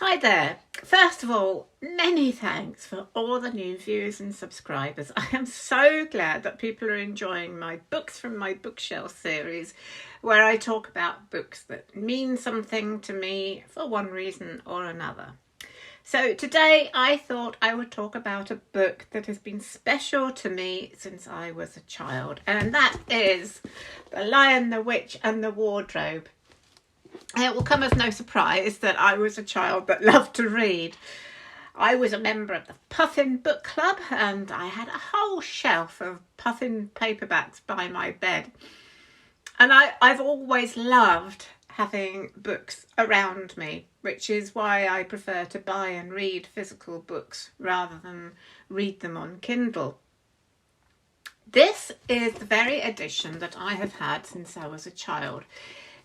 Hi there. First of all, many thanks for all the new viewers and subscribers. I am so glad that people are enjoying my Books from My Bookshelf series, where I talk about books that mean something to me for one reason or another. So today I thought I would talk about a book that has been special to me since I was a child, and that is The Lion, the Witch and the Wardrobe. It will come as no surprise that I was a child that loved to read. I was a member of the Puffin Book Club and I had a whole shelf of Puffin paperbacks by my bed. And I've always loved having books around me, which is why I prefer to buy and read physical books rather than read them on Kindle. This is the very edition that I have had since I was a child.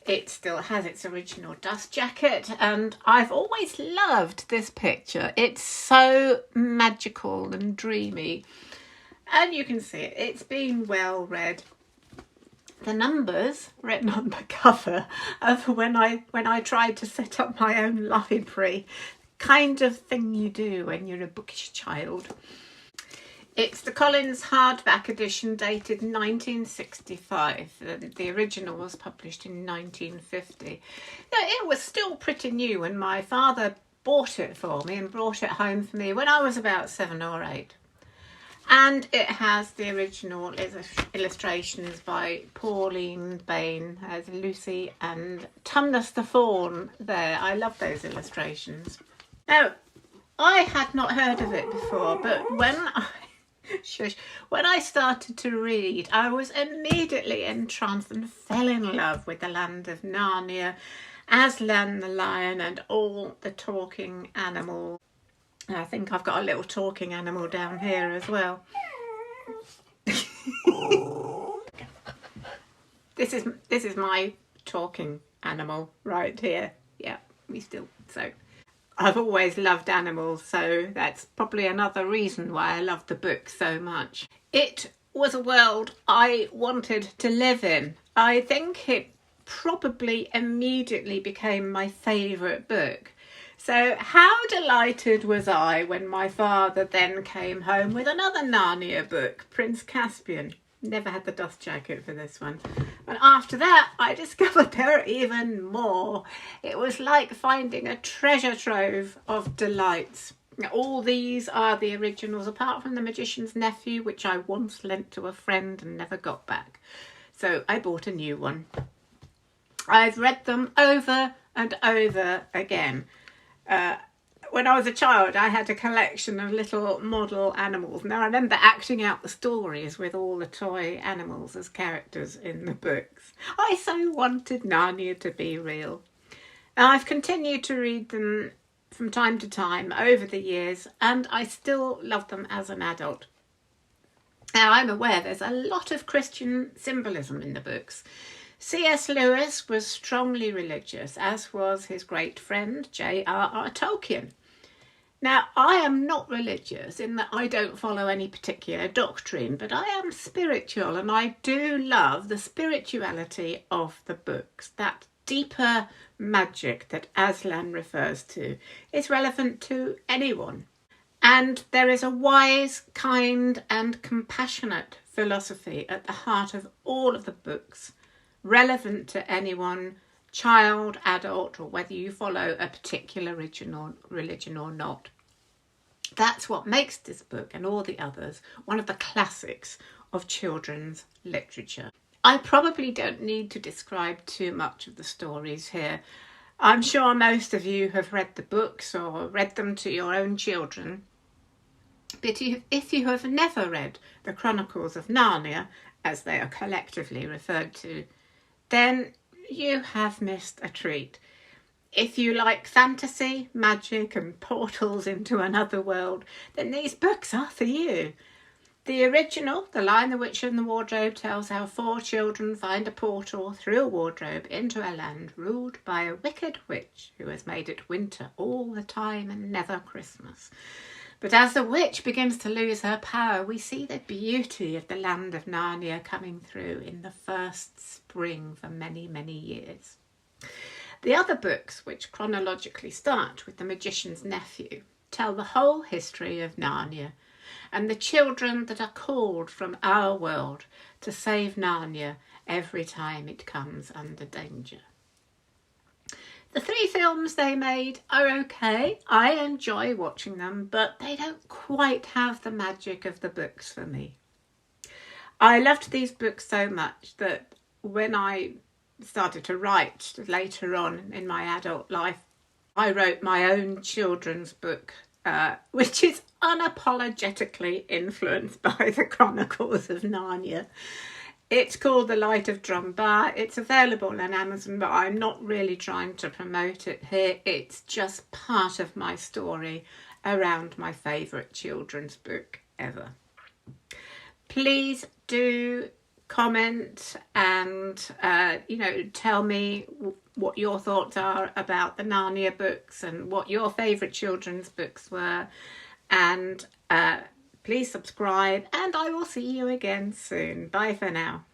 It still has its original dust jacket and I've always loved this picture. It's so magical and dreamy and you can see it. It's been well read. The numbers written on the cover of when I tried to set up my own library, kind of thing you do when you're a bookish child. It's the Collins hardback edition dated 1965. The original was published in 1950. It was still pretty new when my father bought it for me and brought it home for me when I was about 7 or 8. And it has the original illustrations by Pauline Bain as Lucy and Tumnus the Fawn there. I love those illustrations. Now, I had not heard of it before, but when I started to read, I was immediately entranced and fell in love with the land of Narnia, Aslan the lion and all the talking animals. I think I've got a little talking animal down here as well. This is my talking animal right here. Yeah, so I've always loved animals, so that's probably another reason why I love the book so much. It was a world I wanted to live in. I think it probably immediately became my favourite book. So how delighted was I when my father then came home with another Narnia book, Prince Caspian. Never had the dust jacket for this one. And after that, I discovered there are even more. It was like finding a treasure trove of delights. All these are the originals, apart from The Magician's Nephew, which I once lent to a friend and never got back. So I bought a new one. I've read them over and over again. When I was a child, I had a collection of little model animals. Now, I remember acting out the stories with all the toy animals as characters in the books. I so wanted Narnia to be real. Now, I've continued to read them from time to time over the years, and I still love them as an adult. Now, I'm aware there's a lot of Christian symbolism in the books. C.S. Lewis was strongly religious, as was his great friend J.R.R. Tolkien. Now, I am not religious in that I don't follow any particular doctrine, but I am spiritual and I do love the spirituality of the books. That deeper magic that Aslan refers to is relevant to anyone. And there is a wise, kind and compassionate philosophy at the heart of all of the books, relevant to anyone, child, adult, or whether you follow a particular religion or not. That's what makes this book and all the others one of the classics of children's literature. I probably don't need to describe too much of the stories here. I'm sure most of you have read the books or read them to your own children. But if you have never read the Chronicles of Narnia, as they are collectively referred to, then you have missed a treat. If you like fantasy, magic and portals into another world, then these books are for you. The original, The Lion, the Witch and the Wardrobe, tells how 4 children find a portal through a wardrobe into a land ruled by a wicked witch who has made it winter all the time and never Christmas. But as the witch begins to lose her power, we see the beauty of the land of Narnia coming through in the first spring for many, many years. The other books, which chronologically start with The Magician's Nephew, tell the whole history of Narnia and the children that are called from our world to save Narnia every time it comes under danger. The 3 films they made are okay. I enjoy watching them, but they don't quite have the magic of the books for me. I loved these books so much that when I started to write later on in my adult life, I wrote my own children's book, which is unapologetically influenced by the Chronicles of Narnia. It's called The Light of Drumbar. It's available on Amazon, but I'm not really trying to promote it here. It's just part of my story around my favourite children's book ever. Please do comment and, tell me what your thoughts are about the Narnia books and what your favourite children's books were. And please subscribe, and I will see you again soon. Bye for now.